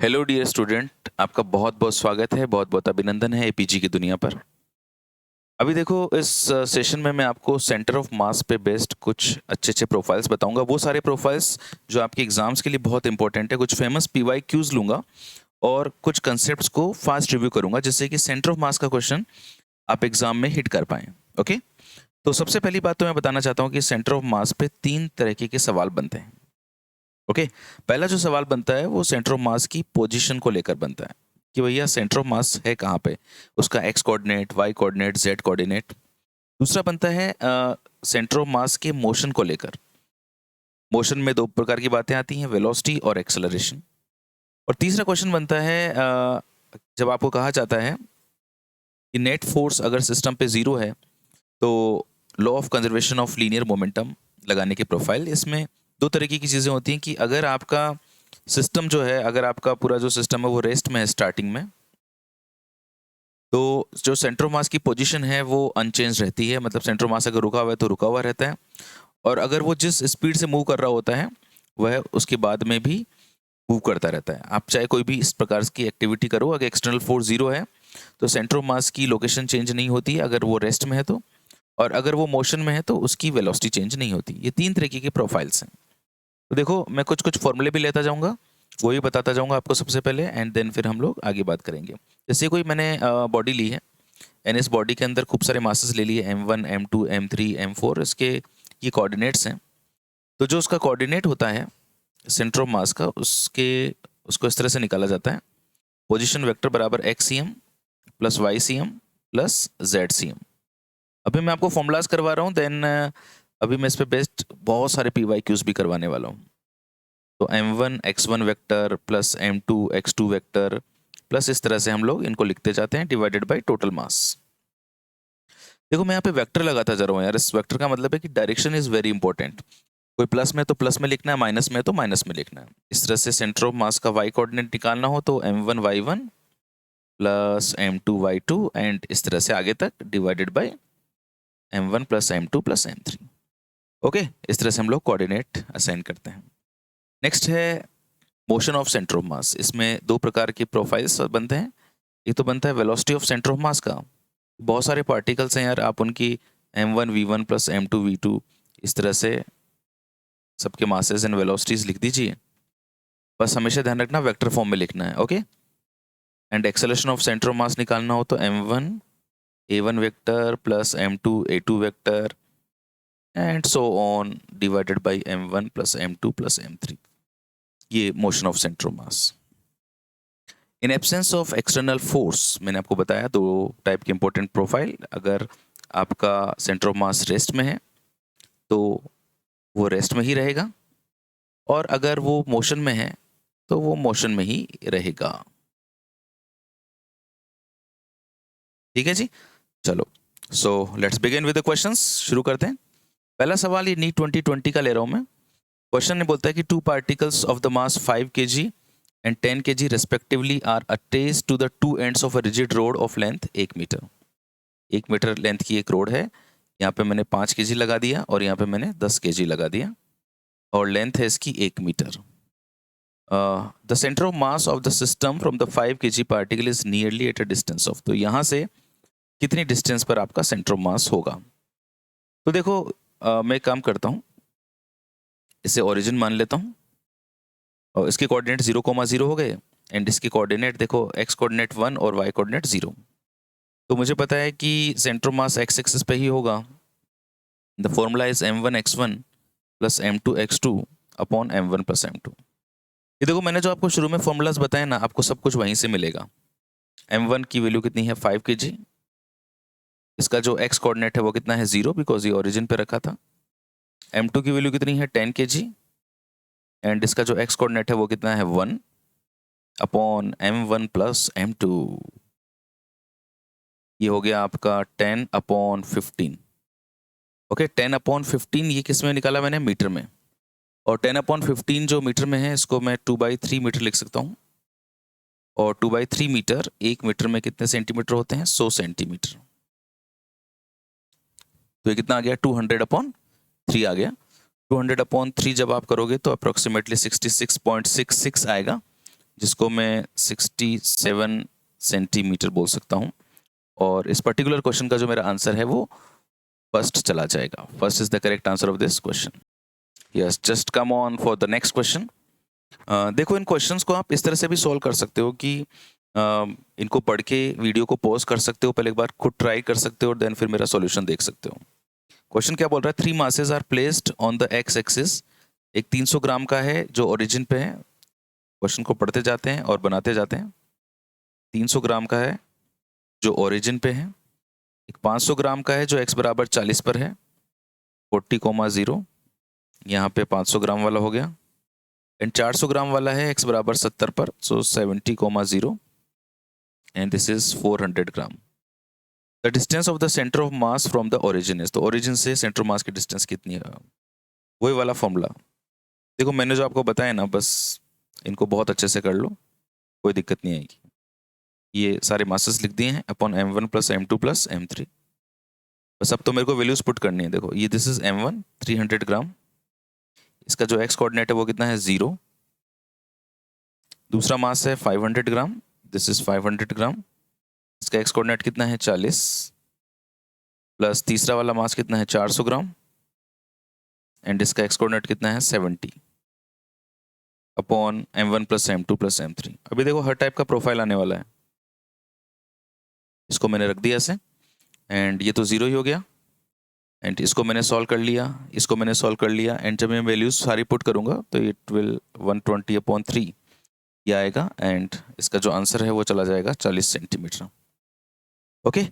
Hello dear student, आपका बहुत बहुत स्वागत है, बहुत बहुत अभिनंदन है एपीजी की दुनिया पर। अभी देखो, इस सेशन में मैं आपको सेंटर ऑफ मास पे बेस्ड कुछ अच्छे अच्छे प्रोफाइल्स बताऊंगा। वो सारे प्रोफाइल्स जो आपके एग्जाम्स के लिए बहुत इंपॉर्टेंट है। कुछ फेमस पीवाई क्यूज लूंगा और कुछ कंसेप्ट्स को फास्ट रिव्यू करूंगा, जिससे कि सेंटर ऑफ मास का क्वेश्चन आप एग्जाम में हिट कर पाएं। ओके, तो सबसे पहली बात तो मैं बताना चाहता हूँ कि सेंटर ऑफ मास पे तीन तरीके के सवाल बनते हैं। ओके, पहला जो सवाल बनता है वो सेंटर ऑफ मास की पोजीशन को लेकर बनता है कि भैया सेंटर ऑफ मास है कहाँ पे, उसका x coordinate, y coordinate, z coordinate. दूसरा बनता है सेंटर ऑफ मास के मोशन को लेकर। मोशन में दो प्रकार की बातें आती हैं, वेलोसिटी और एक्सेलरेशन। और तीसरा क्वेश्चन बनता है जब आपको कहा जाता है कि नेट फोर्स अगर सिस्टम पे जीरो है तो law of conservation of linear momentum लगाने की प्रोफाइल। इसमें दो तरीके की चीज़ें होती हैं कि अगर आपका सिस्टम जो है, अगर आपका पूरा जो सिस्टम है वो रेस्ट में है स्टार्टिंग में, तो जो सेंटर ऑफ मास की पोजीशन है वो अनचेंज रहती है। मतलब सेंटर ऑफ मास अगर रुका हुआ है तो रुका हुआ रहता है, और अगर वो जिस स्पीड से मूव कर रहा होता है वह उसके बाद में भी मूव करता रहता है। आप चाहे कोई भी इस प्रकार की एक्टिविटी करो, अगर एक्सटर्नल फोर्स जीरो है तो सेंटर ऑफ मास की लोकेशन चेंज नहीं होती है अगर वो रेस्ट में है तो, और अगर वो मोशन में है तो उसकी वेलोसिटी चेंज नहीं होती। ये तीन तरीके के प्रोफाइल्स हैं। तो देखो, मैं कुछ कुछ फॉर्मूले भी लेता जाऊंगा, वो भी बताता जाऊंगा आपको सबसे पहले, एंड देन फिर हम लोग आगे बात करेंगे। जैसे कोई मैंने बॉडी ली है, एंड इस बॉडी के अंदर खूब सारे मासेस ले लिए, M1, M2, M3, M4, इसके ये कोऑर्डिनेट्स हैं। तो जो उसका कोऑर्डिनेट होता है सेंटर ऑफ मास का, उसको इस तरह से निकाला जाता है, पोजिशन वेक्टर बराबर XCM plus YCM plus ZCM। अभी मैं आपको फॉर्मूलाज करवा रहा हूँ, देन अभी मैं इस पे बेस्ड बहुत सारे PYQs भी करवाने वाला हूँ। तो M1 X1 vector plus M2 X2 vector plus इस तरह से हम लोग इनको लिखते जाते हैं, डिवाइडेड बाय टोटल मास। देखो, मैं यहाँ पे वेक्टर लगाता जा रहा हूँ यार। इस वेक्टर का मतलब है कि डायरेक्शन इज वेरी इंपॉर्टेंट। कोई प्लस में तो प्लस में लिखना है, माइनस में तो माइनस में लिखना है। इस तरह से सेंटर ऑफ मास का वाई कोऑर्डिनेट निकालना हो तो M1 Y1 plus M2 Y2, and इस तरह से आगे तक divided by M1 plus M2 plus M3। Okay, इस तरह से हम लोग कोऑर्डिनेट असाइन करते हैं। नेक्स्ट है मोशन ऑफ सेंटर ऑफ मास। इसमें दो प्रकार के प्रोफाइल्स बनते हैं। एक तो बनता है वेलोसिटी ऑफ सेंटर ऑफ मास का। बहुत सारे पार्टिकल्स हैं यार, आप उनकी M1 V1 plus M2 V2 इस तरह से सबके मासेस एंड वेलोसिटीज लिख दीजिए। बस हमेशा ध्यान रखना वेक्टर फॉर्म में लिखना है। Okay, and acceleration of centre of मास निकालना हो तो M1 A1 vector plus M2 A2 vector and so on divided by M1 plus M2 plus M3। ये motion of centre of mass. In absence of external force, मैंने आपको बताया दो type की important profile. अगर आपका सेंटर ऑफ मास रेस्ट में है तो वो रेस्ट में ही रहेगा, और अगर वो मोशन में है तो वो मोशन में ही रहेगा। ठीक है जी, चलो, so let's begin with the questions. शुरू करते हैं। पहला सवाल ये नीट 2020 का ले रहा हूं मैं। क्वेश्चन ने बोलता है कि two particles of the mass 5 kg and 10 kg respectively are attached to the two ends of a rigid rod of length 1 metre. 1 metre length की एक रोड है, यहाँ पे मैंने 5 kg लगा दिया और यहाँ पे मैंने 10 kg लगा दिया, और लेंथ है इसकी 1 metre. The centre of mass of the system from the 5 kg particle is nearly at a distance of. तो यहाँ से कितनी डिस्टेंस पर आपका सेंटर ऑफ मास होगा। तो देखो, मैं एक काम करता हूँ, इसे ओरिजिन मान लेता हूँ, और इसके कोऑर्डिनेट 0,0 हो गए, एंड इसके कोऑर्डिनेट देखो, x कोऑर्डिनेट 1 और y कोऑर्डिनेट 0। तो मुझे पता है कि centre of mass x axis पे ही होगा। The formula is M1 X1 plus M2 X2 upon M1 plus M2। ये देखो, मैंने जो आपको शुरू में फॉर्मूलाज बताए ना, आपको सब कुछ वहीं से मिलेगा। M1 की वैल्यू कितनी है, 5 kg। इसका जो x कोऑर्डिनेट है वो कितना है, 0, बिकॉज ये ओरिजिन पे रखा था। M2 की वैल्यू कितनी है, 10 kg, एंड इसका जो x कोऑर्डिनेट है वो कितना है, 1 अपॉन M1 प्लस M2। ये हो गया आपका 10 अपॉन 15। ओके, 10 अपॉन 15 ये किस में निकाला मैंने, मीटर में। और 10 अपॉन 15 जो मीटर में है, इसको मैं 2/3 मीटर लिख सकता हूँ। और 2/3 मीटर, 1 मीटर में कितने सेंटीमीटर होते हैं, 100 सेंटीमीटर। तो ये कितना आ गया, 200/3 आ गया। 200/3 जब आप करोगे तो अप्रोक्सीमेटली 66.66 आएगा, जिसको मैं 67 सेंटीमीटर बोल सकता हूँ। और इस पर्टिकुलर क्वेश्चन का जो मेरा आंसर है वो फर्स्ट चला जाएगा। First is the correct answer of this question. Yes, just come on for the next question. देखो, इन क्वेश्चंस को आप इस तरह से भी सॉल्व कर सकते हो कि इनको पढ़ के वीडियो को पॉज कर सकते हो, पहले एक बार खुद ट्राई कर सकते हो और देन फिर मेरा सॉल्यूशन देख सकते हो। क्वेश्चन क्या बोल रहा है? 3 masses are placed on the x axis. एक 300 ग्राम का है जो ओरिजिन पे है। क्वेश्चन को पढ़ते जाते हैं और बनाते जाते हैं। 300 ग्राम का है जो ओरिजिन पे है। एक 500 ग्राम का है जो x बराबर 40 पर है। 40,0 यहाँ पे 500 ग्राम वाला हो गया। एंड 400 ग्राम वाला है x बराबर 70 पर, सो 70,0 and this is 400 gram. The distance of the centre of mass from the origin is. तो ओरिजिन से सेंटर मास की डिस्टेंस कितनी है? वही वाला फॉर्मूला। देखो, मैंने जो आपको बताया ना, बस इनको बहुत अच्छे से कर लो, कोई दिक्कत नहीं आएगी। ये सारे मासेस लिख दिए हैं upon m1 plus m2 plus m3। बस अब तो मेरे को वैल्यूज पुट करनी है। देखो, ये दिस इज m1 300 ग्राम। इसका जो x कोऑर्डिनेट है वो कितना है? 0। दूसरा मास है 500 ग्राम, दिस इज 500 ग्राम। इसका x कोऑर्डिनेट कितना है? 40। प्लस तीसरा वाला मास कितना है? 400 ग्राम। एंड इसका x कोऑर्डिनेट कितना है? 70 upon m1 plus m2 plus m3। अभी देखो, हर टाइप का प्रोफाइल आने वाला है। इसको मैंने रख दिया ऐसे, एंड ये तो 0 ही हो गया। एंड इसको मैंने सॉल्व कर लिया, इसको मैंने सॉल्व कर लिया। एंड जब मैं वैल्यूज सारी पुट करूंगा तो इट विल 120/3 ये आएगा। एंड इसका जो आंसर है वो चला जाएगा 40 सेंटीमीटर। ओके,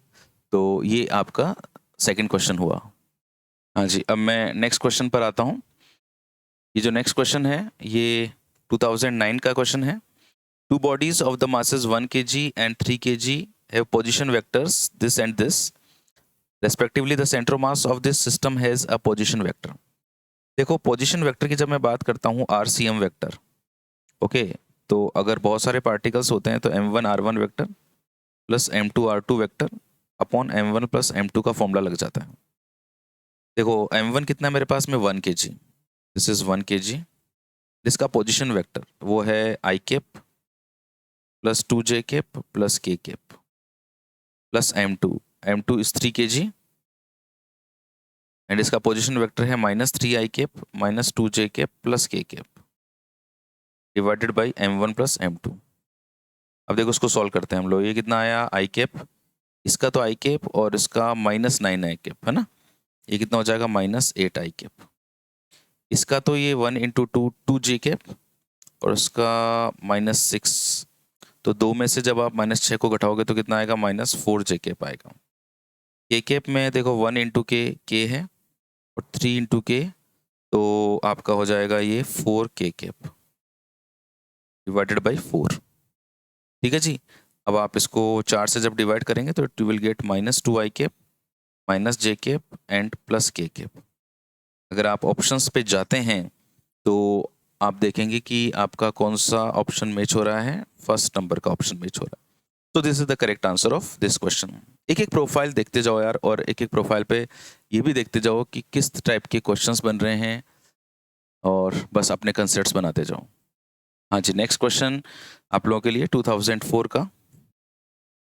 तो ये आपका सेकंड क्वेश्चन हुआ। हाँ जी, अब मैं नेक्स्ट क्वेश्चन पर आता हूँ। ये जो नेक्स्ट क्वेश्चन है ये 2009 का क्वेश्चन है। Two bodies of the masses 1 kg and 3 kg have position vectors this and this respectively. The centre mass of this system has a position vector. देखो, पोजीशन वेक्टर की जब मैं बात करता हूँ RCM वेक्टर, ओके, तो अगर बहुत सारे पार्टिकल्स होते हैं तो m1 r1 vector plus m2 r2 vector upon m1 plus m2 का फॉर्मूला लग जाता है। देखो, m1 कितना है मेरे पास में? 1 kg, दिस इज 1 kg। इसका पोजीशन वेक्टर वो है i cap plus 2j cap plus k cap plus m2 is 3 kg। And इसका पोजीशन वेक्टर है -3i cap minus 2j cap plus k cap divided by m1 plus m2। अब देखो, उसको solve करते हैं हम लोग। ये कितना आया? i कैप, इसका तो i कैप और इसका -9i कैप है ना। ये कितना हो जाएगा? -8i cap. इसका तो ये 1 × 2 2j कैप और उसका -6। तो दो में से जब आप -6 को घटाओगे तो कितना आएगा? -4j कैप आएगा। k कैप में देखो 1 × k है और 3 × k, तो आपका हो जाएगा ये 4k कैप डिवाइडेड बाई 4। ठीक है जी। अब आप इसको 4 से जब डिवाइड करेंगे तो you will get -2i cap minus j cap and plus k cap. अगर आप ऑप्शंस पे जाते हैं तो आप देखेंगे कि आपका कौन सा ऑप्शन मैच हो रहा है? फर्स्ट नंबर का ऑप्शन मैच हो रहा है। तो this is the correct answer of this question. एक एक प्रोफाइल देखते जाओ यार, और एक एक प्रोफाइल पे ये भी देखते जाओ कि किस टाइप के क्वेश्चंस बन रहे हैं, और बस अपने कंसेप्ट्स बनाते जाओ। हाँ जी, नेक्स्ट क्वेश्चन आप लोगों के लिए 2004 का।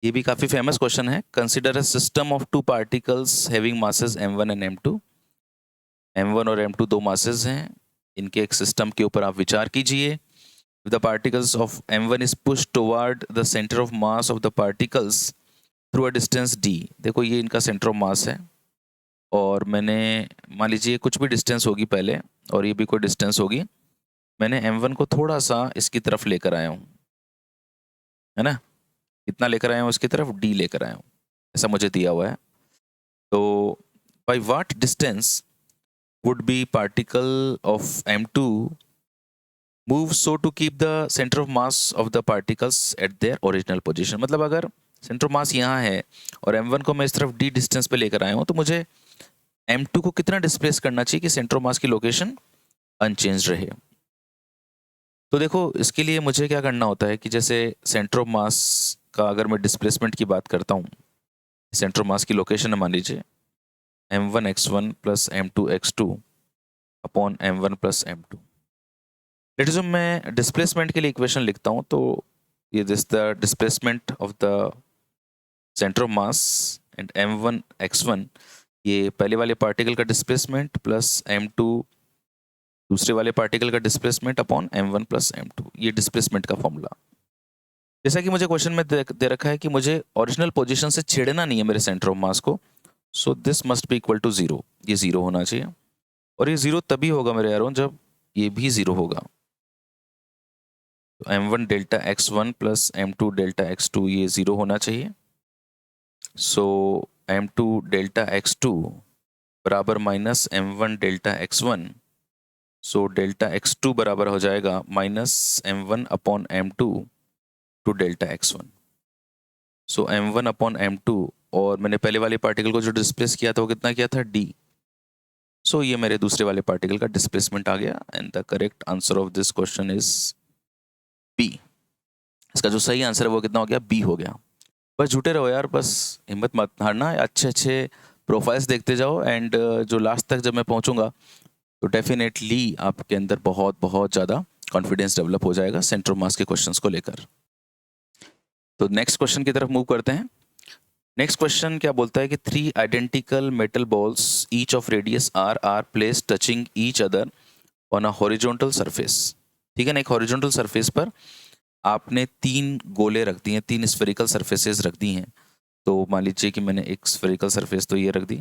ये भी काफ़ी फेमस क्वेश्चन है। Consider a system of 2 particles having masses m1 and m2। m1 और m2 दो मासेस हैं, इनके एक सिस्टम के ऊपर आप विचार कीजिए। The particles of m1 is pushed toward the center of mass of the particles through a distance d। देखो, ये इनका सेंटर ऑफ मास है, और मैंने मान लीजिए कुछ भी डिस्टेंस होगी पहले, और ये भी कोई डिस्टेंस होगी। मैंने m1 को थोड़ा सा इसकी तरफ लेकर आया हूँ, है ना। कितना लेकर आया हूँ इसकी तरफ? d लेकर आया हूँ, ऐसा मुझे दिया हुआ है। तो by what distance would be particle of m2 move so to keep the center of mass of the particles at their original position। मतलब अगर सेंटर ऑफ मास यहाँ है और m1 को मैं इस तरफ d डिस्टेंस पे लेकर आया हूँ, तो मुझे m2 को कितना डिस्प्लेस करना चाहिए कि सेंटर ऑफ मास की लोकेशन अनचेंज रहे। तो देखो, इसके लिए मुझे क्या करना होता है कि जैसे सेंटर ऑफ मास का अगर मैं डिस्प्लेसमेंट की बात करता हूँ, सेंटर ऑफ मास की लोकेशन है मान लीजिए m1 x1 plus m2 x2 upon m1 plus m2। Late assume मैं डिस्प्लेसमेंट के लिए इक्वेशन लिखता हूँ, तो ये this the displacement of the centre of mass and m1 x1, ये पहले वाले पार्टिकल का डिस्प्लेसमेंट प्लस m2 दूसरे वाले पार्टिकल का displacement upon m1 plus m2, ये डिस्प्लेसमेंट का फॉर्मूला। जैसा कि मुझे क्वेश्चन में दे रखा है कि मुझे ओरिजिनल पोजीशन से छेड़ना नहीं है मेरे सेंटर ऑफ मास को, so this must be equal to zero, ये जीरो होना चाहिए। और ये जीरो तभी होगा मेरे यारों जब ये भी जीरो होगा। तो m1 delta x1 plus m2 delta x2 ये जीरो होना चाहिए। सो m2 डेल्टा x2 बराबर minus m1 delta x1, so delta x2 बराबर हो जाएगा minus m1 upon m2 to delta x1। So m1 upon m2, और मैंने पहले वाले पार्टिकल को जो डिस्प्लेस किया था वो कितना किया था, d। सो ये मेरे दूसरे वाले पार्टिकल का डिस्प्लेसमेंट आ गया and the correct answer of this question is B. इसका जो सही आंसर है वो कितना हो गया, बी हो गया। बस झूठे रहो यार, बस हिम्मत मत हारना, अच्छे अच्छे प्रोफाइल्स देखते जाओ एंड जो लास्ट तक जब मैं पहुंचूंगा तो डेफिनेटली आपके अंदर बहुत बहुत ज़्यादा कॉन्फिडेंस डेवलप हो जाएगा सेंटर ऑफ मास के क्वेश्चंस को लेकर। तो नेक्स्ट क्वेश्चन की तरफ मूव करते हैं। नेक्स्ट क्वेश्चन क्या बोलता है कि 3 identical metal balls each of radius are place touching each other on a horizontal surface. ठीक है ना, एक हॉरिजॉन्टल सरफेस पर आपने 3 गोले रख दिए, 3 स्फेरिकल सरफेसेस रख दी हैं। तो मान लीजिए कि मैंने एक स्फेरिकल सरफेस तो ये रख दी,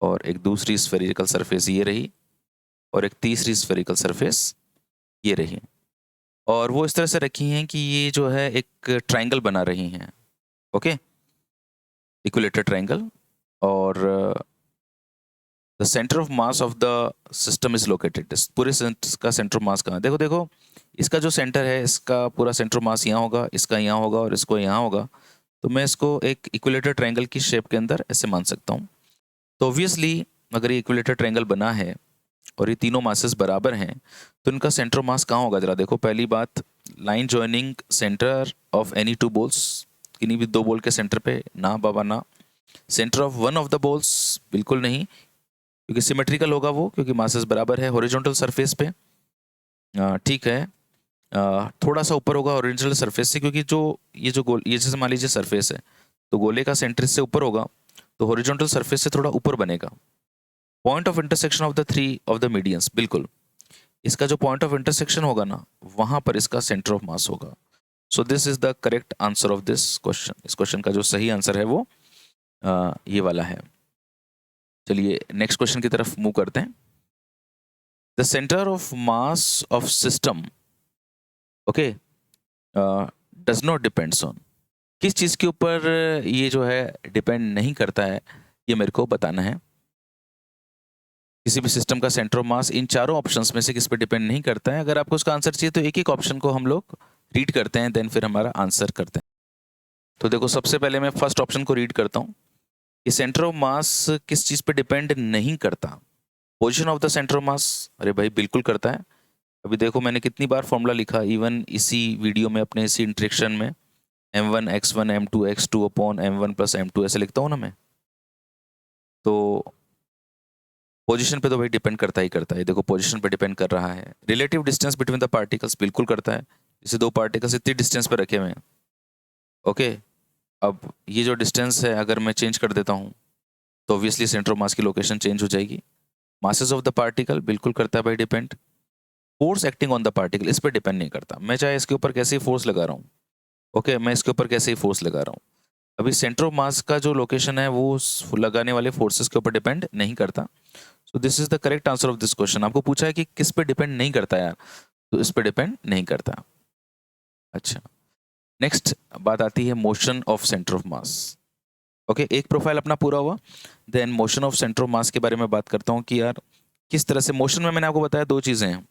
और एक दूसरी स्फेरिकल सरफेस ये रही, और एक तीसरी स्फेरिकल सरफेस ये रही, और वो इस तरह से रखी हैं कि ये जो है एक ट्रायंगल बना रही हैं। Okay, equilateral triangle. और the centre of mass of the system is located, पूरे का सेंटर ऑफ मास कहाँ, देखो देखो इसका जो सेंटर है इसका पूरा सेंटर ऑफ मास यहाँ होगा, इसका यहाँ होगा और इसको यहाँ होगा। तो मैं इसको एक इक्विलेटरल ट्रायंगल की शेप के अंदर ऐसे मान सकता हूँ। तो ऑब्वियसली अगर ये इक्विलेटरल ट्रायंगल बना है और ये तीनों मासेस बराबर हैं तो इनका सेंटर ऑफ मास कहाँ होगा, जरा देखो। पहली बात, line joining centre of any two balls, किन्हीं भी दो बोल के सेंटर पे, ना बाबा ना। Centre of one of the balls, बिल्कुल नहीं, क्योंकि सिमेट्रिकल होगा वो, क्योंकि मासेस बराबर है हॉरिजॉन्टल सरफेस पे। ठीक है, थोड़ा सा ऊपर होगा हॉरिजॉन्टल सरफेस से, क्योंकि जो ये जैसे मान लीजिए सरफेस है तो गोले का सेंटर इससे ऊपर होगा, तो हॉरिजॉन्टल सरफेस से थोड़ा ऊपर बनेगा। Point of intersection of the 3 of the medians, बिल्कुल इसका जो पॉइंट ऑफ इंटरसेक्शन होगा ना वहां पर इसका सेंटर ऑफ मास होगा। So this is the correct answer of this question. इस क्वेश्चन का जो सही आंसर है वो ये वाला है। चलिए नेक्स्ट क्वेश्चन की तरफ मूव करते हैं। The centre of mass of system, okay, does not depends on, किस चीज के ऊपर ये जो है डिपेंड नहीं करता है, ये मेरे को बताना है। किसी भी सिस्टम का सेंटर ऑफ मास इन चारों ऑप्शंस में से किस पे डिपेंड नहीं करता है। अगर आपको उसका आंसर चाहिए तो एक एक ऑप्शन को हम लोग रीड करते हैं, देन फिर हमारा आंसर करते हैं। तो देखो सबसे पहले मैं फर्स्ट ऑप्शन को रीड करता हूँ कि सेंटर ऑफ मास किस चीज़ पे डिपेंड नहीं करता। Position of the centre of मास, अरे भाई बिल्कुल करता है। अभी देखो मैंने कितनी बार फॉर्मूला लिखा, इवन इसी वीडियो में अपने इसी इंट्रेक्शन में, m1 x1 m2 x2 upon m1 plus m2 ऐसे लिखता हूँ ना मैं। तो पोजीशन पे तो भाई डिपेंड करता ही करता है। देखो पोजीशन पे डिपेंड कर रहा है। Relative distance between the particles, बिल्कुल करता है। जैसे दो पार्टिकल्स इतनी डिस्टेंस पे रखे हुए हैं, ओके, अब ये जो डिस्टेंस है अगर मैं चेंज कर देता हूँ तो ऑब्वियसली सेंटर ऑफ मास की लोकेशन चेंज हो जाएगी। मासेस ऑफ द पार्टिकल, बिल्कुल करता है भाई depend. Force acting on the particle, इस पर डिपेंड नहीं करता। मैं चाहे इसके ऊपर कैसे ही फोर्स लगा रहा हूँ, ओके, मैं इसके ऊपर कैसे ही फोर्स लगा रहा हूँ, अभी सेंटर ऑफ मास का जो लोकेशन है वो लगाने वाले फोर्सेस के ऊपर डिपेंड नहीं करता। So this is the correct answer of this question. आपको पूछा है कि किस पे डिपेंड नहीं करता यार, तो इस पे डिपेंड नहीं करता। अच्छा, नेक्स्ट बात आती है motion of centre of mass. Okay, एक प्रोफाइल अपना पूरा हुआ, then motion of centre of mass के बारे में बात करता हूँ कि यार किस तरह से मोशन में मैंने आपको बताया दो चीज़ें हैं,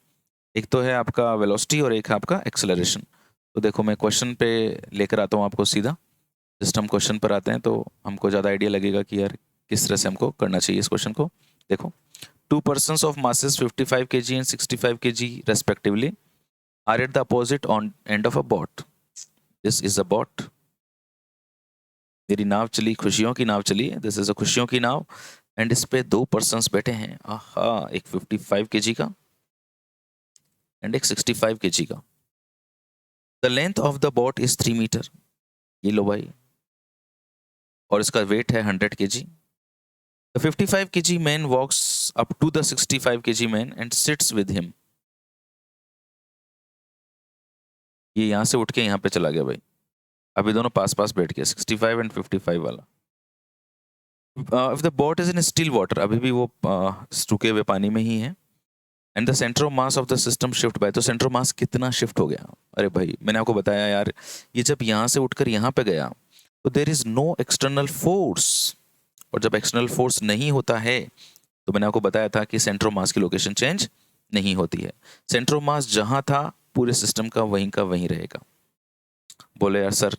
एक तो है आपका वेलोसिटी और एक है आपका एक्सेलरेशन। तो देखो मैं क्वेश्चन पे लेकर आता हूँ आपको सीधा। जस्ट हम क्वेश्चन पर आते हैं तो हमको ज़्यादा आइडिया लगेगा कि यार किस तरह से हमको करना चाहिए इस क्वेश्चन को। देखो, 2 persons of masses 55 kg and 65 kg respectively are at the opposite on end of a boat. This is a boat. मेरी नाव चली, खुशियों की नाव चली। दिस इज अ खुशियों की नाव एंड इस पे 2 persons बैठे हैं। आहा, एक 55 kg का एंड एक 65 केजी का। The length of the boat is 3 metre, ये लो भाई, और इसका वेट है 100 KG. The 55 KG man walks up to the 65 KG man and sits with him. ये यहाँ से उठ के यहाँ पे चला गया भाई, अभी दोनों पास पास बैठ गए, 65 एंड 55 वाला। If the boat is in still water, अभी भी वो रुके हुए पानी में ही है। And the centre of mass of the system shift by, तो सेंटर ऑफ मास कितना शिफ्ट हो गया? अरे भाई मैंने आपको बताया यार, ये जब यहाँ से उठकर यहाँ पे गया तो there is no external force, और जब एक्सटर्नल फोर्स नहीं होता है तो मैंने आपको बताया था कि सेंटर ऑफ मास की लोकेशन चेंज नहीं होती है। सेंटर ऑफ मास जहां था पूरे सिस्टम का वहीं रहेगा। बोले यार सर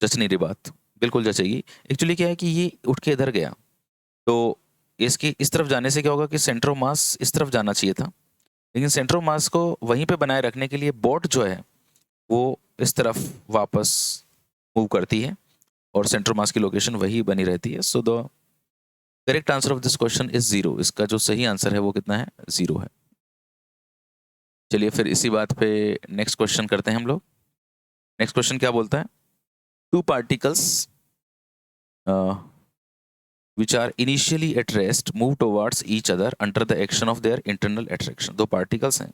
जच नहीं रही बात। बिल्कुल जचेगी। एक्चुअली क्या है कि ये उठ के इधर गया तो इसकी इस तरफ जाने से क्या होगा कि सेंटर ऑफ मास इस तरफ जाना चाहिए था, लेकिन सेंटर ऑफ मास को वहीं पे बनाए रखने के लिए बोट जो है वो इस तरफ वापस मूव करती है और सेंटर ऑफ मास की लोकेशन वही बनी रहती है। So the correct answer of this question is 0। इसका जो सही आंसर है वो कितना है? 0 है। चलिए फिर इसी बात पे नेक्स्ट क्वेश्चन करते हैं हम लोग। नेक्स्ट क्वेश्चन क्या बोलता है? Two particles which are initially at rest move towards each other under the action of their internal attraction। दो पार्टिकल्स हैं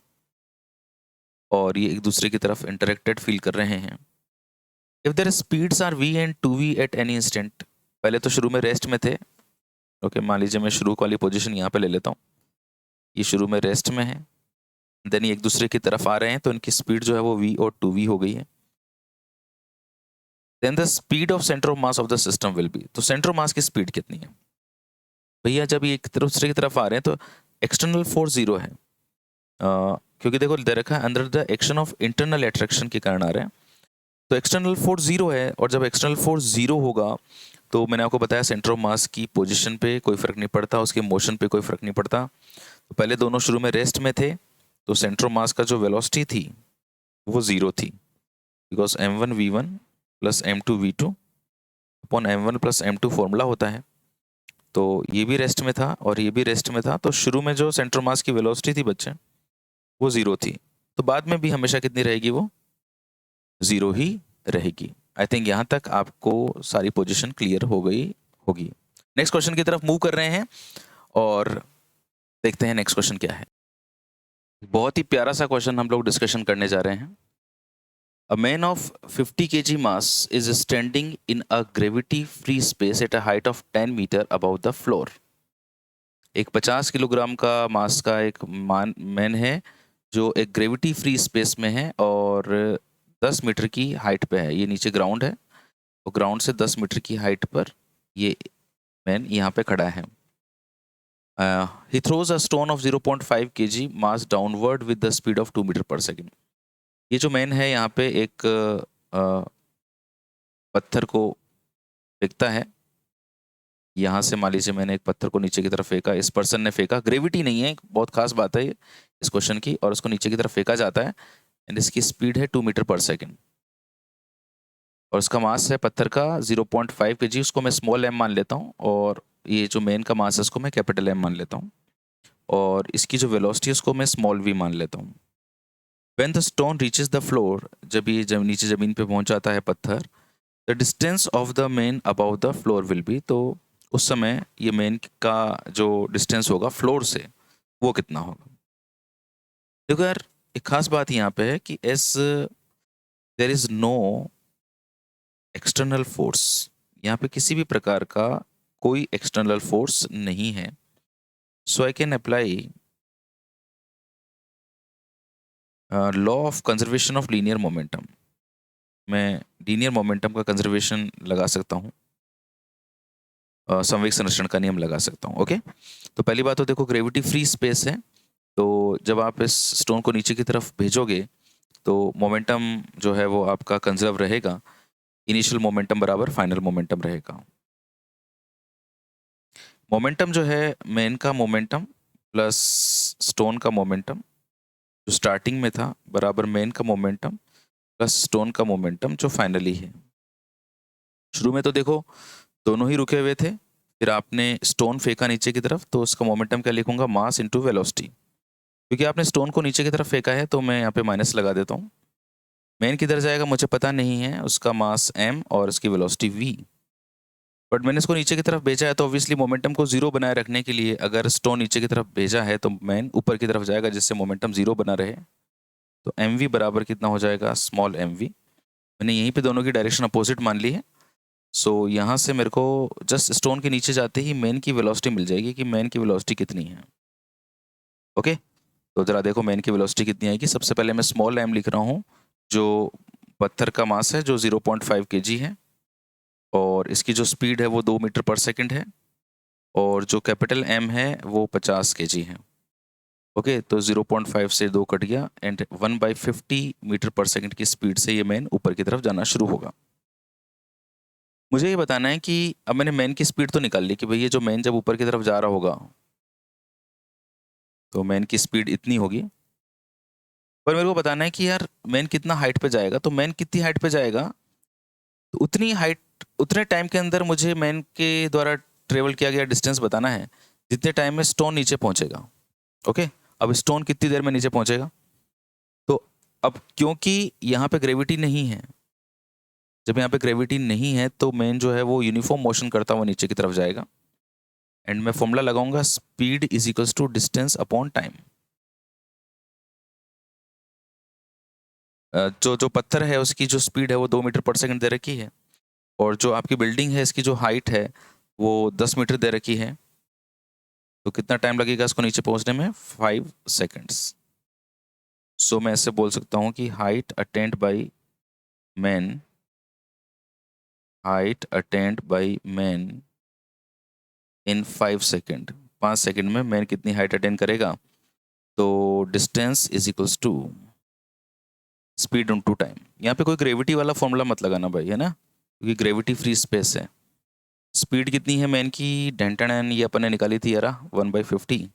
और ये एक दूसरे की तरफ इंटरेक्टेड फील कर रहे हैं। If their speeds are v and 2v at any instant, पहले तो शुरू में रेस्ट में थे। ओके मान लीजिए मैं शुरू वाली पोजीशन यहाँ पे ले लेता हूँ, ये शुरू में रेस्ट में है, देन ये एक दूसरे की तरफ आ रहे हैं तो इनकी स्पीड जो है वो v और 2v हो गई है। Then the speed of centre of mass of the system will be, तो सेंटर ऑफ मास की स्पीड कितनी है भैया? जब ये एक दूसरे की तरफ आ रहे हैं तो एक्सटर्नल फोर्स 0 है, क्योंकि देखो दे रखा है under the action of internal attraction के कारण आ रहे हैं, तो एक्सटर्नल फोर्स 0 है। और जब एक्सटर्नल फोर्स 0 होगा तो मैंने आपको बताया सेंटर ऑफ मास की पोजीशन पे कोई फर्क नहीं पड़ता, उसके मोशन पे कोई फर्क नहीं पड़ता। तो पहले दोनों शुरू में रेस्ट में थे तो सेंटर ऑफ मास का जो वेलोसिटी थी वो 0 थी, because m1v1 plus m2v2 upon m1 plus m2 formula होता है। तो ये भी रेस्ट में था और ये भी रेस्ट में था, तो शुरू में जो सेंटर मास की वेलोसिटी थी बच्चे वो 0 थी, तो बाद में भी हमेशा कितनी रहेगी? वो 0 ही रहेगी। आई थिंक यहाँ तक आपको सारी पोजीशन क्लियर हो गई होगी। नेक्स्ट क्वेश्चन की तरफ मूव कर रहे हैं और देखते हैं नेक्स्ट क्वेश्चन क्या है। बहुत ही प्यारा सा क्वेश्चन हम लोग डिस्कशन करने जा रहे हैं। A man of 50 kg mass is standing in a gravity-free space at a height of 10 meter above the floor। एक 50 किलोग्राम का मास का एक मैन है जो एक ग्रेविटी फ्री स्पेस में है और 10 मीटर की हाइट पे है। ये नीचे ग्राउंड है और ग्राउंड से 10 मीटर की हाइट पर ये मैन यहाँ पे खड़ा है। He throws a stone of 0.5 kg mass downward with the speed of 2 metre पर सेकेंड। ये जो मैन है यहाँ पे एक पत्थर को फेंकता है। यहाँ से मान लीजिए मैंने एक पत्थर को नीचे की तरफ फेंका, इस पर्सन ने फेंका, ग्रेविटी नहीं है, बहुत खास बात है ये इस क्वेश्चन की, और उसको नीचे की तरफ फेंका जाता है एंड इसकी स्पीड है 2 मीटर पर सेकेंड और उसका मास है पत्थर का 0.5 kg। उसको मैं स्मॉल m मान लेता हूँ और ये जो मैन का मास है उसको मैं कैपिटल M मान लेता हूँ और इसकी जो वेलोसिटी है उसको मैं स्मॉल v मान लेता हूँ। When the stone reaches the floor, जब ये नीचे जमीन पे पहुंच जाता है पत्थर, the distance of the man above the floor will be, तो उस समय ये मैन का जो डिस्टेंस होगा फ्लोर से वो कितना होगा? देखो यार एक खास बात यहाँ पे है कि as there is no external force, यहाँ पे किसी भी प्रकार का कोई एक्सटर्नल फोर्स नहीं है। So I can apply law of conservation of linear momentum. मैं लीनियर मोमेंटम का कंजर्वेशन लगा सकता हूँ, संवेग संरक्षण का नियम लगा सकता हूँ। ओके तो पहली बात तो देखो ग्रेविटी फ्री स्पेस है, तो जब आप इस स्टोन को नीचे की तरफ भेजोगे तो मोमेंटम जो है वो आपका कंजर्व रहेगा। इनिशियल मोमेंटम बराबर फाइनल मोमेंटम रहेगा। मोमेंटम जो है मैन का मोमेंटम प्लस स्टोन का मोमेंटम जो स्टार्टिंग में था बराबर मैन का मोमेंटम प्लस स्टोन का मोमेंटम जो फाइनली है। शुरू में तो देखो दोनों ही रुके हुए थे, फिर आपने स्टोन फेंका नीचे की तरफ तो उसका मोमेंटम क्या लिखूंगा? Mass into velocity. क्योंकि आपने स्टोन को नीचे की तरफ फेंका है तो मैं यहाँ पे माइनस लगा देता हूँ। मेन किधर जाएगा मुझे पता नहीं है, उसका मास m और इसकी वेलोसिटी v। बट मैंने इसको नीचे की तरफ भेजा है तो ऑब्वियसली मोमेंटम को जीरो बनाए रखने के लिए अगर स्टोन नीचे की तरफ भेजा है तो मैन ऊपर की तरफ जाएगा जिससे मोमेंटम जीरो बना रहे। तो mv बराबर कितना हो जाएगा, स्मॉल mv। मैंने यहीं पे दोनों की डायरेक्शन अपोजिट मान ली है। सो यहाँ से मेरे को जस्ट स्टोन के नीचे जाते ही मेन की वेलोसिटी मिल जाएगी कि मेन की वेलोसिटी कितनी है। ओके, तो ज़रा देखो मेन की वेलोसिटी कितनी आएगी। सबसे पहले मैं स्मॉल m लिख रहा हूँ जो पत्थर का मास है जो 0.5 kg है, और इसकी जो स्पीड है वो 2 मीटर पर सेकंड है, और जो कैपिटल M है वो 50 kg है। ओके, तो 0.5 से 2 कट गया एंड 1/50 मीटर पर सेकंड की स्पीड से ये मैन ऊपर की तरफ जाना शुरू होगा। मुझे ये बताना है कि अब मैंने मैन की स्पीड तो निकाल ली कि भाई ये जो मैन जब ऊपर की तरफ जा रहा होगा तो मैन की स्पीड इतनी होगी, पर मेरे को बताना है कि यार मैन कितना हाइट पे जाएगा। तो मैन कितनी हाइट पे जाएगा तो उतनी हाइट, उतने टाइम के अंदर मुझे मैन के द्वारा ट्रेवल किया गया डिस्टेंस बताना है जितने टाइम में स्टोन नीचे पहुंचेगा। ओके, अब स्टोन कितनी देर में नीचे पहुंचेगा। तो अब क्योंकि यहाँ पे ग्रेविटी नहीं है, जब यहाँ पे ग्रेविटी नहीं है तो मैन जो है वो यूनिफॉर्म मोशन करता हुआ नीचे की तरफ जाएगा। एंड मैं फॉर्मूला लगाऊंगा speed is equals to distance upon time. जो जो पत्थर है उसकी जो स्पीड है वो 2 मीटर पर सेकंड दे रखी है, और जो आपकी बिल्डिंग है इसकी जो हाइट है वो 10 मीटर दे रखी है। तो कितना टाइम लगेगा इसको नीचे पहुंचने में, 5 सेकंड्स। सो मैं ऐसे बोल सकता हूँ कि height attend by man, height attend by man in 5 second. 5 second में मैन कितनी हाइट अटेंड करेगा, तो distance is equals to speed into time. यहाँ पे कोई ग्रेविटी वाला फॉर्मूला मत लगाना भाई, है ना, क्योंकि ग्रेविटी फ्री स्पेस है। स्पीड कितनी है मैन की, डेंटन ये अपन ने निकाली थी यार 1/50,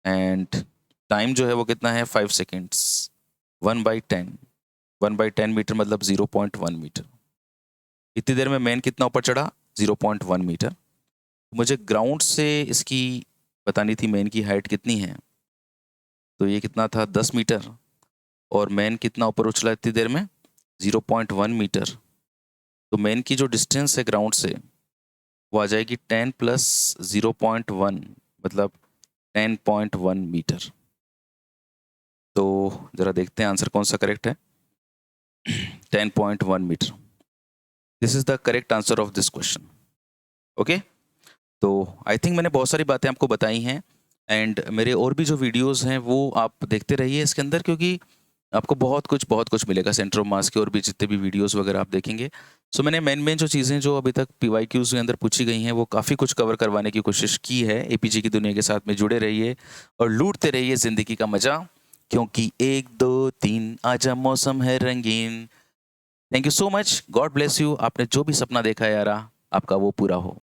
एंड टाइम जो है वो कितना है 5 सेकेंड्स। 1/10, 1/10 मीटर मतलब 0.1 मीटर। इतनी देर में मैन कितना ऊपर चढ़ा, 0.1 मीटर। मुझे ग्राउंड से इसकी बतानी थी मैन की हाइट कितनी है, तो ये कितना था 10 मीटर, और मैन कितना ऊपर उछला इतनी देर में 0.1 मीटर। तो मैन की जो डिस्टेंस है ग्राउंड से वो आ जाएगी 10 प्लस 0.1 मतलब 10.1 मीटर। तो ज़रा देखते हैं आंसर कौन सा करेक्ट है। 10.1 metre, this is the correct answer of this question. Okay, तो आई थिंक मैंने बहुत सारी बातें आपको बताई हैं, एंड मेरे और भी जो वीडियोस हैं वो आप देखते रहिए इसके अंदर, क्योंकि आपको बहुत कुछ मिलेगा सेंटर ऑफ मास के, और भी जितने भी वीडियोस वगैरह आप देखेंगे। सो मैंने मेन जो चीज़ें जो अभी तक PYQs के अंदर पूछी गई हैं वो काफ़ी कुछ कवर करवाने की कोशिश की है। APG की दुनिया के साथ में जुड़े रहिए और लूटते रहिए ज़िंदगी का मज़ा, क्योंकि 1 2 3 आजा मौसम है रंगीन। Thank you so much, God bless you. आपने जो भी सपना देखा है यारा आपका वो पूरा हो।